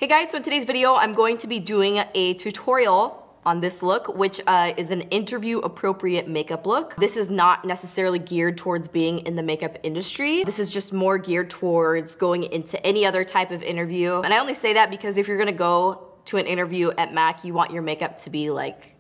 Hey guys, so in today's video, I'm going to be doing a tutorial on this look, which is an interview appropriate makeup look. This is not necessarily geared towards being in the makeup industry. This is just more geared towards going into any other type of interview. And I only say that because if you're gonna go to an interview at MAC, you want your makeup to be like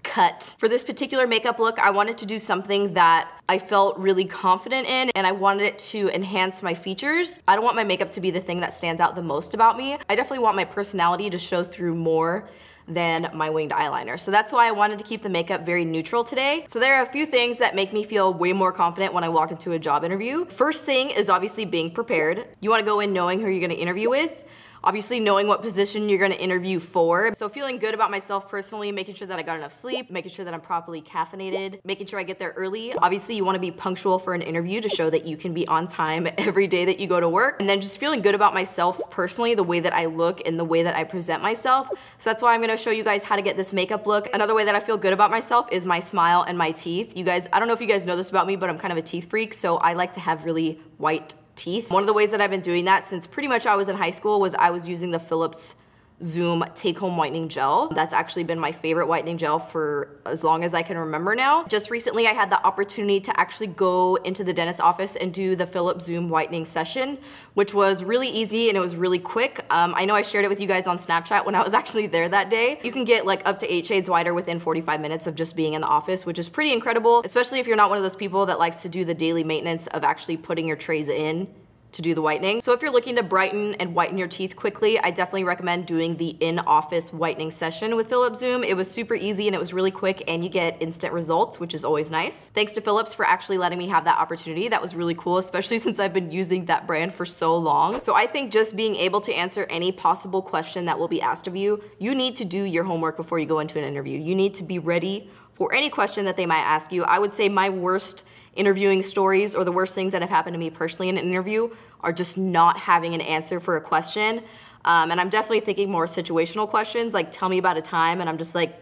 cut. For this particular makeup look, I wanted to do something that I felt really confident in, and I wanted it to enhance my features. I don't want my makeup to be the thing that stands out the most about me. I definitely want my personality to show through more than my winged eyeliner. So that's why I wanted to keep the makeup very neutral today. So there are a few things that make me feel way more confident when I walk into a job interview. First thing is obviously being prepared. You wanna go in knowing who you're gonna interview with. Obviously knowing what position you're gonna interview for. So feeling good about myself personally, making sure that I got enough sleep, making sure that I'm properly caffeinated, making sure I get there early. Obviously you wanna be punctual for an interview to show that you can be on time every day that you go to work. And then just feeling good about myself personally, the way that I look and the way that I present myself. So that's why I'm gonna show you guys how to get this makeup look. Another way that I feel good about myself is my smile and my teeth. You guys, I don't know if you guys know this about me, but I'm kind of a teeth freak, so I like to have really white teeth. One of the ways that I've been doing that since pretty much I was in high school was I was using the Philips Zoom take-home whitening gel. That's actually been my favorite whitening gel for as long as I can remember now. Just recently I had the opportunity to actually go into the dentist's office and do the Philips Zoom whitening session, which was really easy and it was really quick. I know I shared it with you guys on Snapchat when I was actually there that day. You can get like up to 8 shades whiter within 45 minutes of just being in the office, which is pretty incredible, especially if you're not one of those people that likes to do the daily maintenance of actually putting your trays in to do the whitening. So if you're looking to brighten and whiten your teeth quickly, I definitely recommend doing the in-office whitening session with Philips Zoom. It was super easy and it was really quick and you get instant results, which is always nice. Thanks to Philips for actually letting me have that opportunity. That was really cool, especially since I've been using that brand for so long. So I think just being able to answer any possible question that will be asked of you, you need to do your homework before you go into an interview. You need to be ready for any question that they might ask you. I would say my worst interviewing stories or the worst things that have happened to me personally in an interview are just not having an answer for a question. And I'm definitely thinking more situational questions, like tell me about a time, and I'm just like,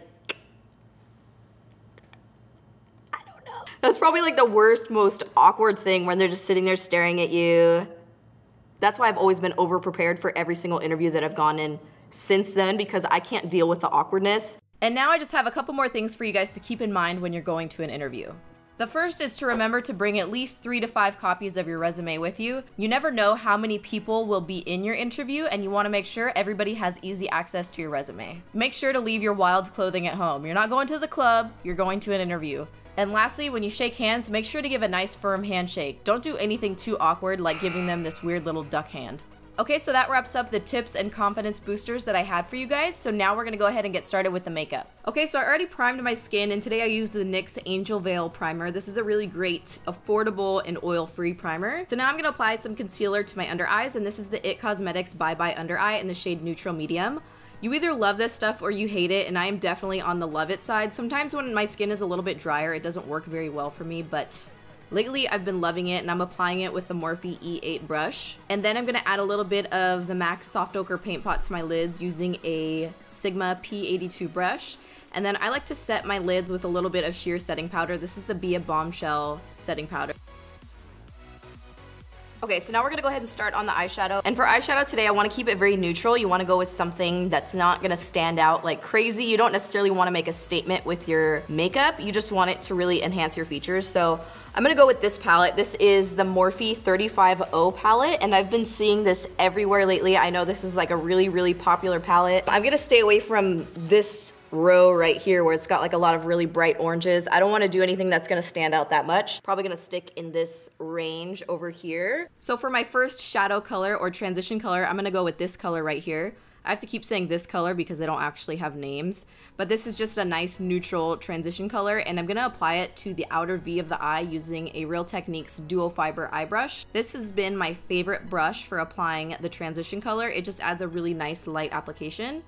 I don't know. That's probably like the worst, most awkward thing when they're just sitting there staring at you. That's why I've always been over-prepared for every single interview that I've gone in since then, because I can't deal with the awkwardness. And now I just have a couple more things for you guys to keep in mind when you're going to an interview. The first is to remember to bring at least 3 to 5 copies of your resume with you. You never know how many people will be in your interview, and you want to make sure everybody has easy access to your resume. Make sure to leave your wild clothing at home. You're not going to the club, you're going to an interview. And lastly, when you shake hands, make sure to give a nice firm handshake. Don't do anything too awkward like giving them this weird little duck hand. Okay, so that wraps up the tips and confidence boosters that I had for you guys, so now we're gonna go ahead and get started with the makeup. Okay, so I already primed my skin, and today I used the NYX Angel Veil Primer. This is a really great, affordable, and oil-free primer. So now I'm gonna apply some concealer to my under eyes, and this is the IT Cosmetics Bye Bye Under Eye in the shade Neutral Medium. You either love this stuff or you hate it, and I am definitely on the love it side. Sometimes when my skin is a little bit drier, it doesn't work very well for me, but lately, I've been loving it, and I'm applying it with the Morphe E8 brush. And then I'm gonna add a little bit of the MAC Soft Ochre Paint Pot to my lids using a Sigma P82 brush. And then I like to set my lids with a little bit of sheer setting powder. This is the Bombshell setting powder. Okay, so now we're gonna go ahead and start on the eyeshadow. And for eyeshadow today, I wanna keep it very neutral. You wanna go with something that's not gonna stand out like crazy. You don't necessarily wanna make a statement with your makeup. You just want it to really enhance your features. So I'm gonna go with this palette. This is the Morphe 35O palette, and I've been seeing this everywhere lately. I know this is like a really, really popular palette. I'm gonna stay away from this row right here where it's got like a lot of really bright oranges. I don't want to do anything that's going to stand out that much. Probably going to stick in this range over here. So for my first shadow color or transition color, I'm going to go with this color right here. I have to keep saying this color because they don't actually have names, but this is just a nice neutral transition color, and I'm going to apply it to the outer V of the eye using a Real Techniques Duo Fiber Eye Brush. This has been my favorite brush for applying the transition color. It just adds a really nice light application.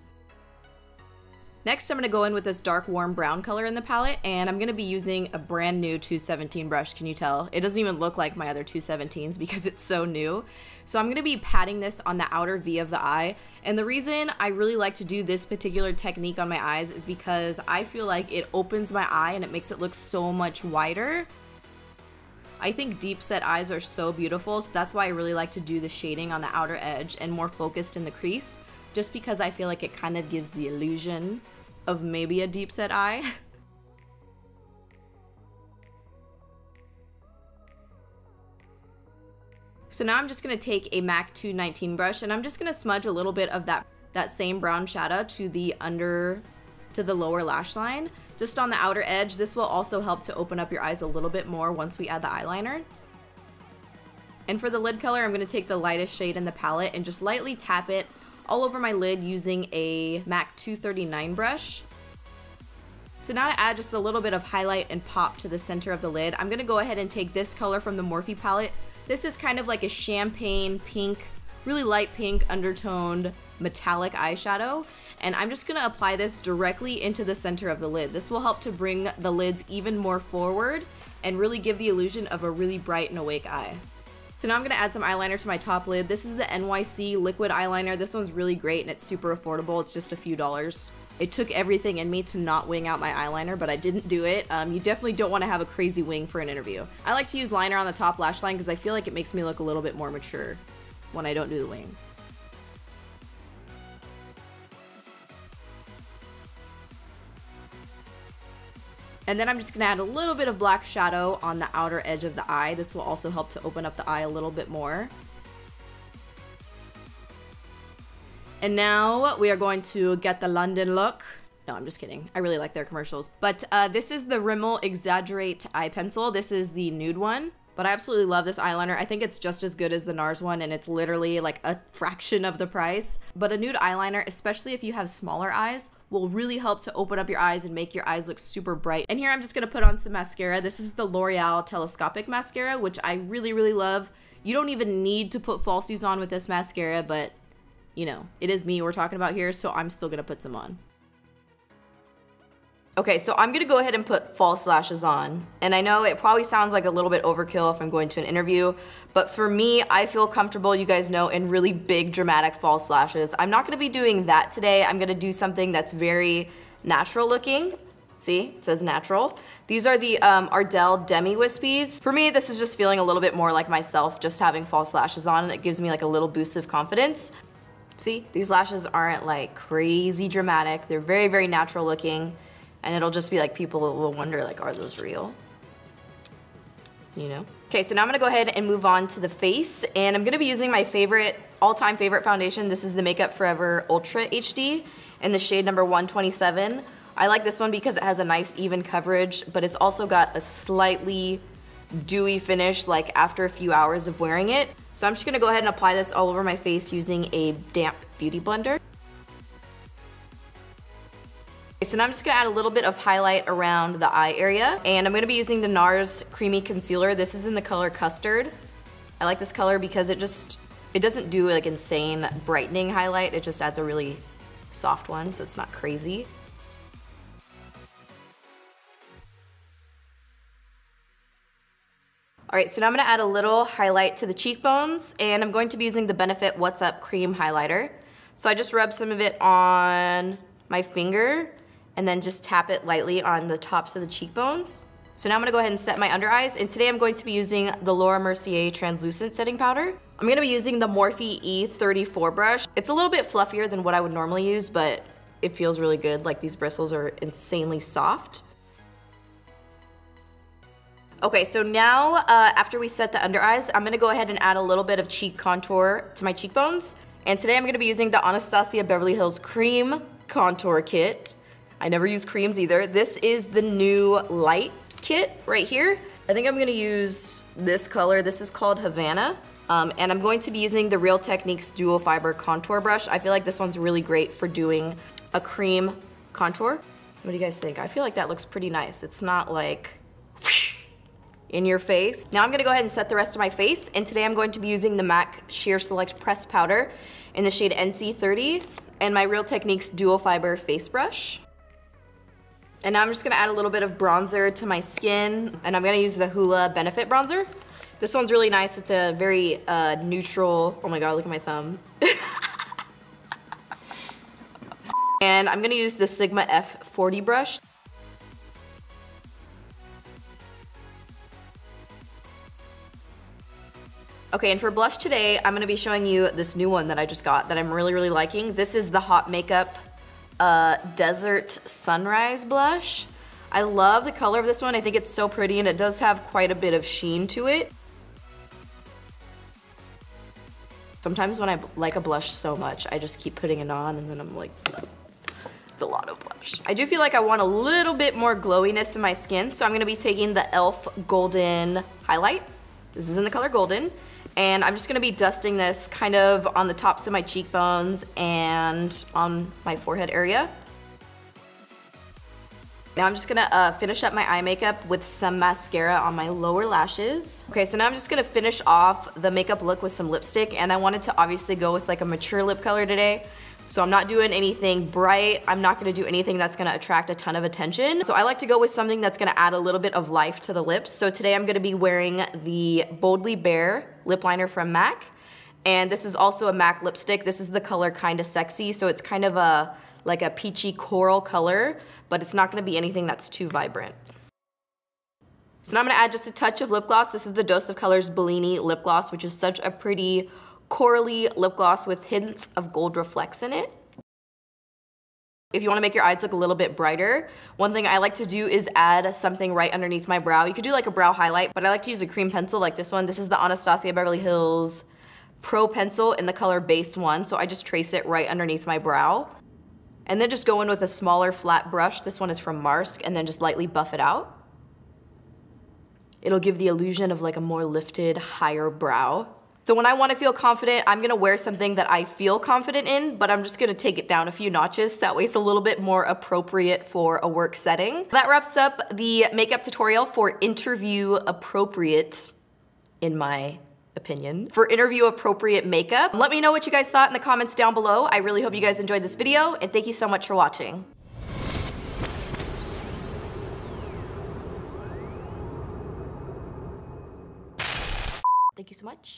Next, I'm going to go in with this dark warm brown color in the palette, and I'm going to be using a brand new 217 brush. Can you tell? It doesn't even look like my other 217s because it's so new. So I'm going to be patting this on the outer V of the eye, and the reason I really like to do this particular technique on my eyes is because I feel like it opens my eye and it makes it look so much wider. I think deep set eyes are so beautiful, so that's why I really like to do the shading on the outer edge and more focused in the crease. just because I feel like it kind of gives the illusion of maybe a deep set eye. So now I'm just gonna take a MAC 219 brush and I'm just gonna smudge a little bit of that same brown shadow to the lower lash line, just on the outer edge. This will also help to open up your eyes a little bit more once we add the eyeliner. And for the lid color, I'm gonna take the lightest shade in the palette and just lightly tap it all over my lid using a MAC 239 brush. So now to add just a little bit of highlight and pop to the center of the lid, I'm gonna go ahead and take this color from the Morphe palette. This is kind of like a champagne pink, really light pink undertoned metallic eyeshadow. And I'm just gonna apply this directly into the center of the lid. This will help to bring the lids even more forward and really give the illusion of a really bright and awake eye. So now I'm gonna add some eyeliner to my top lid. This is the NYX liquid eyeliner. This one's really great and it's super affordable. It's just a few dollars. It took everything in me to not wing out my eyeliner, but I didn't do it. You definitely don't wanna have a crazy wing for an interview. I like to use liner on the top lash line because I feel like it makes me look a little bit more mature when I don't do the wing. And then I'm just gonna add a little bit of black shadow on the outer edge of the eye. This will also help to open up the eye a little bit more. And now we are going to get the London look. No, I'm just kidding. I really like their commercials. But this is the Rimmel Exaggerate eye pencil. This is the nude one. But I absolutely love this eyeliner. I think it's just as good as the Nars one, and it's literally like a fraction of the price. But a nude eyeliner, especially if you have smaller eyes, will really help to open up your eyes and make your eyes look super bright. And here I'm just gonna put on some mascara. This is the Loreal Telescopic mascara, which I really, really love. You don't even need to put falsies on with this mascara, but you know, it is me we're talking about here, so I'm still gonna put some on. Okay, so I'm gonna go ahead and put false lashes on. And I know it probably sounds like a little bit overkill if I'm going to an interview, but for me, I feel comfortable, you guys know, in really big dramatic false lashes. I'm not gonna be doing that today. I'm gonna do something that's very natural looking. See, it says natural. These are the Ardell Demi Wispies. For me, this is just feeling a little bit more like myself, just having false lashes on, and it gives me like a little boost of confidence. See, these lashes aren't like crazy dramatic. They're very, very natural looking. And it'll just be like, people will wonder like, are those real? You know? Okay, so now I'm gonna go ahead and move on to the face, and I'm gonna be using my favorite, all-time favorite foundation. This is the Makeup Forever Ultra HD in the shade number 127. I like this one because it has a nice even coverage, but it's also got a slightly dewy finish like after a few hours of wearing it. So I'm just gonna go ahead and apply this all over my face using a damp beauty blender. So now I'm just gonna add a little bit of highlight around the eye area, and I'm gonna be using the Nars Creamy Concealer. This is in the color Custard. I like this color because it doesn't do like insane brightening highlight, it just adds a really soft one, so it's not crazy. All right, so now I'm gonna add a little highlight to the cheekbones, and I'm going to be using the Benefit What's Up Cream Highlighter. So I just rub some of it on my finger, and then just tap it lightly on the tops of the cheekbones. So now I'm gonna go ahead and set my under eyes, and today I'm going to be using the Laura Mercier Translucent Setting Powder. I'm gonna be using the Morphe E34 brush. It's a little bit fluffier than what I would normally use, but it feels really good. Like, these bristles are insanely soft. Okay, so now after we set the under eyes, I'm gonna go ahead and add a little bit of cheek contour to my cheekbones. And today I'm gonna be using the Anastasia Beverly Hills Cream Contour Kit. I never use creams either. This is the new light kit right here. I think I'm gonna use this color. This is called Havana. And I'm going to be using the Real Techniques Dual Fiber Contour Brush. I feel like this one's really great for doing a cream contour. What do you guys think? I feel like that looks pretty nice. It's not like in your face. Now I'm gonna go ahead and set the rest of my face, and today I'm going to be using the MAC Sheer Select Pressed Powder in the shade NC30 and my Real Techniques Dual Fiber Face Brush. And now I'm just gonna add a little bit of bronzer to my skin, and I'm gonna use the Hula Benefit Bronzer. This one's really nice. It's a very neutral, oh my god, look at my thumb. And I'm gonna use the Sigma F40 brush. Okay, and for blush today, I'm gonna be showing you this new one that I just got that I'm really, really liking. This is the Hot Makeup Desert Sunrise Blush. I love the color of this one. I think it's so pretty and it does have quite a bit of sheen to it. Sometimes when I like a blush so much, I just keep putting it on and then I'm like, it's a lot of blush. I do feel like I want a little bit more glowiness in my skin, so I'm gonna be taking the e.l.f. Golden Highlight. This is in the color Golden. And I'm just gonna be dusting this kind of on the tops of my cheekbones and on my forehead area. Now I'm just gonna finish up my eye makeup with some mascara on my lower lashes. Okay, so now I'm just gonna finish off the makeup look with some lipstick, and I wanted to obviously go with like a mature lip color today. So I'm not doing anything bright. I'm not gonna do anything that's gonna attract a ton of attention. So I like to go with something that's gonna add a little bit of life to the lips. So today I'm gonna be wearing the Boldly Bare lip liner from MAC. And this is also a MAC lipstick. This is the color Kinda Sexy. So it's kind of like a peachy coral color, but it's not gonna be anything that's too vibrant. So now I'm gonna add just a touch of lip gloss. This is the Dose of Colors Bellini lip gloss, which is such a pretty corally lip gloss with hints of gold reflects in it. If you wanna make your eyes look a little bit brighter, one thing I like to do is add something right underneath my brow. You could do like a brow highlight, but I like to use a cream pencil like this one. This is the Anastasia Beverly Hills Pro Pencil in the color Base 1, so I just trace it right underneath my brow. And then just go in with a smaller flat brush. This one is from Mars, and then just lightly buff it out. It'll give the illusion of like a more lifted, higher brow. So when I want to feel confident, I'm gonna wear something that I feel confident in, but I'm just gonna take it down a few notches. That way it's a little bit more appropriate for a work setting. That wraps up the makeup tutorial for interview appropriate, in my opinion, for interview appropriate makeup. Let me know what you guys thought in the comments down below. I really hope you guys enjoyed this video, and thank you so much for watching. Thank you so much.